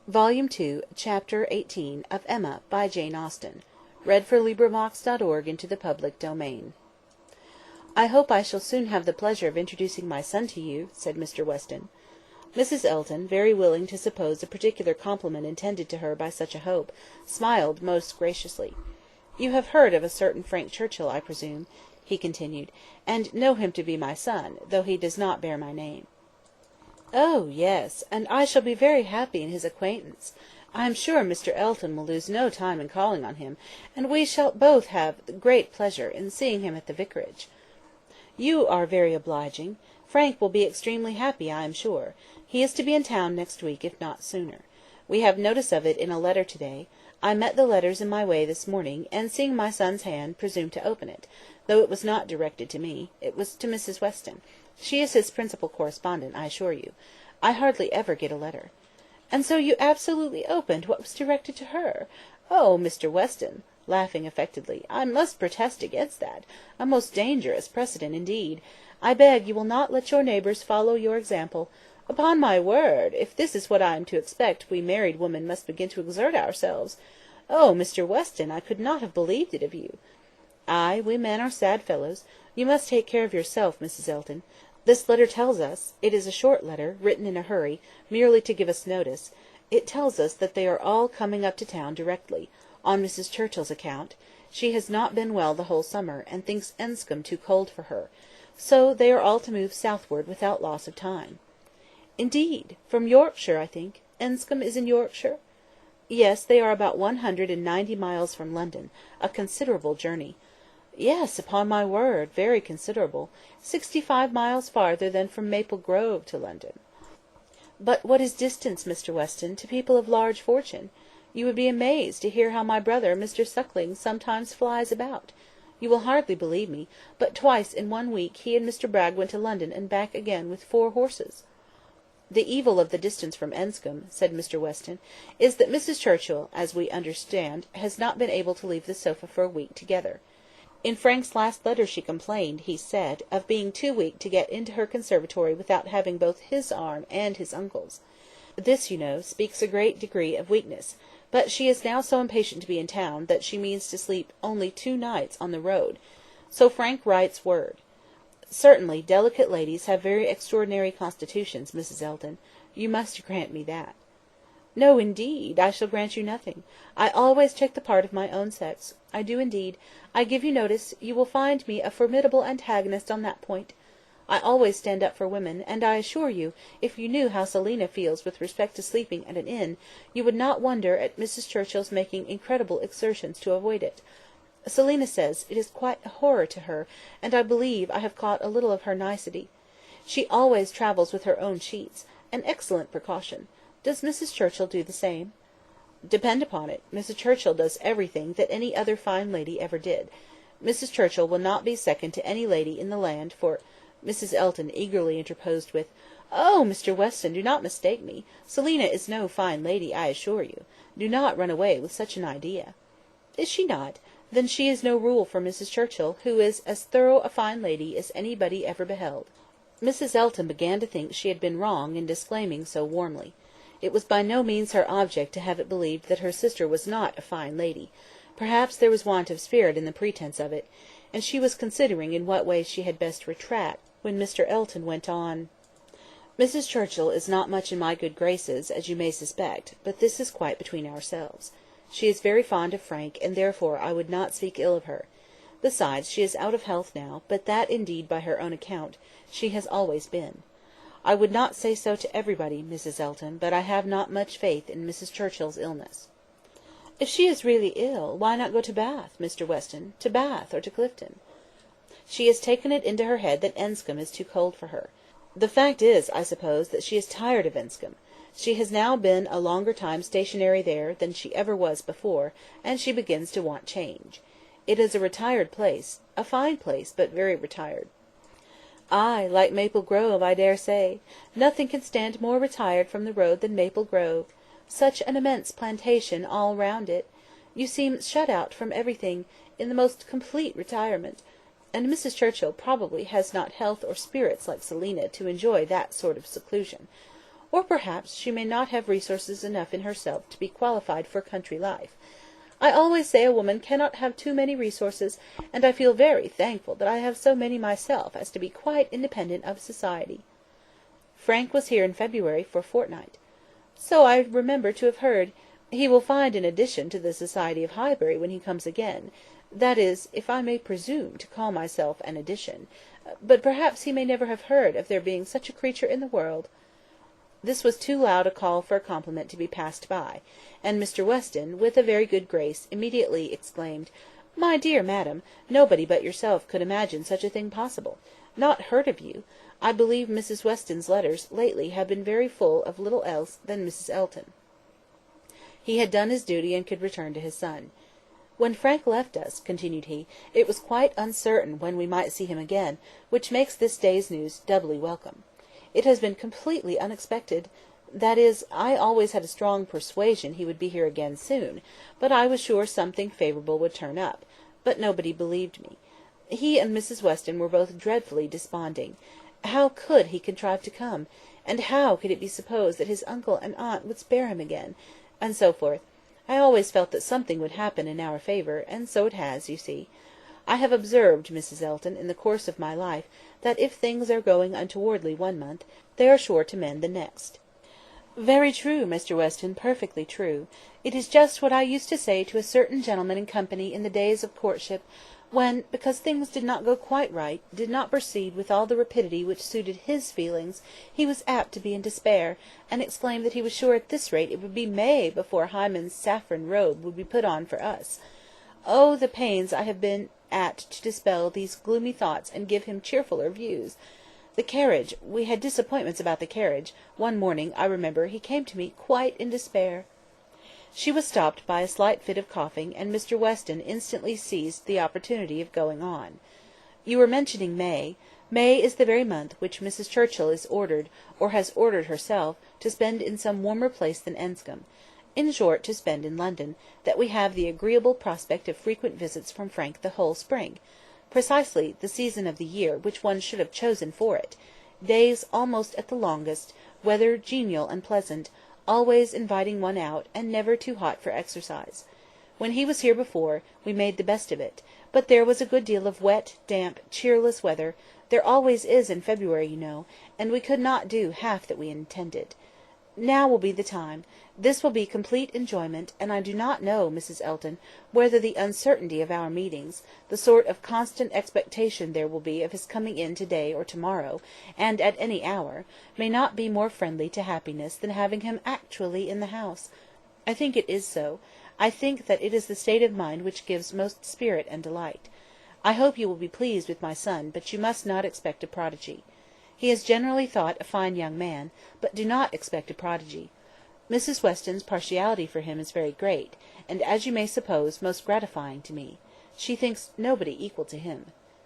Volume 2, Chapter 18 of Emma, by Jane Austen. LibriVox.org into the public domain. "I hope I shall soon have the pleasure of introducing my son to you," said Mr. Weston. Mrs. Elton, very willing to suppose a particular compliment intended to her by such a hope, smiled most graciously. "You have heard of a certain Frank Churchill, I presume," he continued, "and know him to be my son, though he does not bear my name." "Oh, yes, and I shall be very happy in his acquaintance. I am sure Mr. Elton will lose no time in calling on him, and we shall both have great pleasure in seeing him at the vicarage." "You are very obliging. Frank will be extremely happy, I am sure. He is to be in town next week, if not sooner. We have notice of it in a letter to-day. I met the letters in my way this morning, and seeing my son's hand, presumed to open it, though it was not directed to me. It was to Mrs. Weston. She is his principal correspondent, I assure you. I hardly ever get a letter." "And so you absolutely opened what was directed to her? Oh, Mr. Weston," laughing affectedly, "I must protest against that. A most dangerous precedent indeed. I beg you will not let your neighbours follow your example. Upon my word, if this is what I am to expect, we married women must begin to exert ourselves. Oh, Mr. Weston, I could not have believed it of you." "Ay, we men are sad fellows. You must take care of yourself, Mrs. Elton. This letter tells us—it is a short letter, written in a hurry, merely to give us notice—it tells us that they are all coming up to town directly, on Mrs. Churchill's account. She has not been well the whole summer, and thinks Enscombe too cold for her. So they are all to move southward without loss of time." "Indeed! From Yorkshire, I think. Enscombe is in Yorkshire?" "Yes, they are about 190 miles from London, a considerable journey." "Yes, upon my word, very considerable. 65 miles farther than from Maple Grove to London." "But what is distance, Mr. Weston, to people of large fortune? You would be amazed to hear how my brother, Mr. Suckling, sometimes flies about. You will hardly believe me, but twice in 1 week he and Mr. Bragg went to London and back again with 4 horses." "The evil of the distance from Enscombe," said Mr. Weston, "is that Mrs. Churchill, as we understand, has not been able to leave the sofa for a week together. In Frank's last letter she complained, he said, of being too weak to get into her conservatory without having both his arm and his uncle's. This, you know, speaks a great degree of weakness; but she is now so impatient to be in town, that she means to sleep only 2 nights on the road. So Frank writes word. Certainly delicate ladies have very extraordinary constitutions, Mrs. Elton. You must grant me that." "No, indeed, I shall grant you nothing. I always take the part of my own sex. I do indeed. I give you notice, you will find me a formidable antagonist on that point. I always stand up for women, and I assure you, if you knew how Selina feels with respect to sleeping at an inn, you would not wonder at Mrs. Churchill's making incredible exertions to avoid it. Selina says it is quite a horror to her, and I believe I have caught a little of her nicety. She always travels with her own sheets, an excellent precaution. Does Mrs. Churchill do the same?" "Depend upon it, Mrs. Churchill does everything that any other fine lady ever did. Mrs. Churchill will not be second to any lady in the land for—" Mrs. Elton eagerly interposed with, "Oh, Mr. Weston, do not mistake me. Selina is no fine lady, I assure you. Do not run away with such an idea." "Is she not? Then she is no rule for Mrs. Churchill, who is as thorough a fine lady as anybody ever beheld." Mrs. Elton began to think she had been wrong in disclaiming so warmly. It was by no means her object to have it believed that her sister was not a fine lady. Perhaps there was want of spirit in the pretence of it, and she was considering in what way she had best retract, when Mr. Elton went on— "Mrs. Churchill is not much in my good graces, as you may suspect, but this is quite between ourselves. She is very fond of Frank, and therefore I would not speak ill of her. Besides, she is out of health now, but that indeed by her own account, she has always been. I would not say so to everybody, Mrs. Elton, but I have not much faith in Mrs. Churchill's illness." "If she is really ill, why not go to Bath, Mr. Weston, to Bath or to Clifton?" "She has taken it into her head that Enscombe is too cold for her. The fact is, I suppose, that she is tired of Enscombe. She has now been a longer time stationary there than she ever was before, and she begins to want change. It is a retired place, a fine place, but very retired." "Ay, like Maple Grove, I dare say. Nothing can stand more retired from the road than Maple Grove. Such an immense plantation all round it. You seem shut out from everything, in the most complete retirement. And Mrs. Churchill probably has not health or spirits like Selina to enjoy that sort of seclusion. or perhaps she may not have resources enough in herself to be qualified for country life. I always say a woman cannot have too many resources, and I feel very thankful that I have so many myself as to be quite independent of society. Frank was here in February for a fortnight. So I remember to have heard. He will find an addition to the society of Highbury when he comes again. That is, if I may presume to call myself an addition. But perhaps he may never have heard of there being such a creature in the world." This was too loud a call for a compliment to be passed by, and Mr. Weston, with a very good grace, immediately exclaimed, "My dear madam, nobody but yourself could imagine such a thing possible. Not heard of you! I believe Mrs. Weston's letters lately have been very full of little else than Mrs. Elton." He had done his duty and could return to his son. "When Frank left us," continued he, "it was quite uncertain when we might see him again, which makes this day's news doubly welcome. It has been completely unexpected. That is, I always had a strong persuasion he would be here again soon, but I was sure something favourable would turn up, but nobody believed me. He and Mrs. Weston were both dreadfully desponding. How could he contrive to come? And how could it be supposed that his uncle and aunt would spare him again? And so forth. I always felt that something would happen in our favour, and so it has, you see. I have observed, Mrs. Elton, in the course of my life, that if things are going untowardly one month, they are sure to mend the next." "Very true, Mr. Weston, perfectly true. It is just what I used to say to a certain gentleman in company in the days of courtship, when, because things did not go quite right, did not proceed with all the rapidity which suited his feelings, he was apt to be in despair, and exclaim that he was sure at this rate it would be May before Hymen's saffron robe would be put on for us. Oh, the pains I have been at to dispel these gloomy thoughts and give him cheerfuller views! The carriage, we had disappointments about the carriage. One morning, I remember, he came to me quite in despair." She was stopped by a slight fit of coughing, and Mr. Weston instantly seized the opportunity of going on. "You were mentioning May. May is the very month which Mrs. Churchill is ordered, or has ordered herself, to spend in some warmer place than Enscombe; in short, to spend in London, that we have the agreeable prospect of frequent visits from Frank the whole spring. Precisely the season of the year which one should have chosen for it. Days almost at the longest, weather genial and pleasant, always inviting one out, and never too hot for exercise. When he was here before, we made the best of it, but there was a good deal of wet, damp, cheerless weather. There always is in February, you know, and we could not do half that we intended. Now will be the time. This will be complete enjoyment, and I do not know, Mrs. Elton, whether the uncertainty of our meetings, the sort of constant expectation there will be of his coming in to-day or to-morrow, and at any hour, may not be more friendly to happiness than having him actually in the house. I think it is so. I think that it is the state of mind which gives most spirit and delight. I hope you will be pleased with my son, but you must not expect a prodigy. He is generally thought a fine young man, but do not expect a prodigy. Mrs. Weston's partiality for him is very great, and, as you may suppose, most gratifying to me. She thinks nobody equal to him.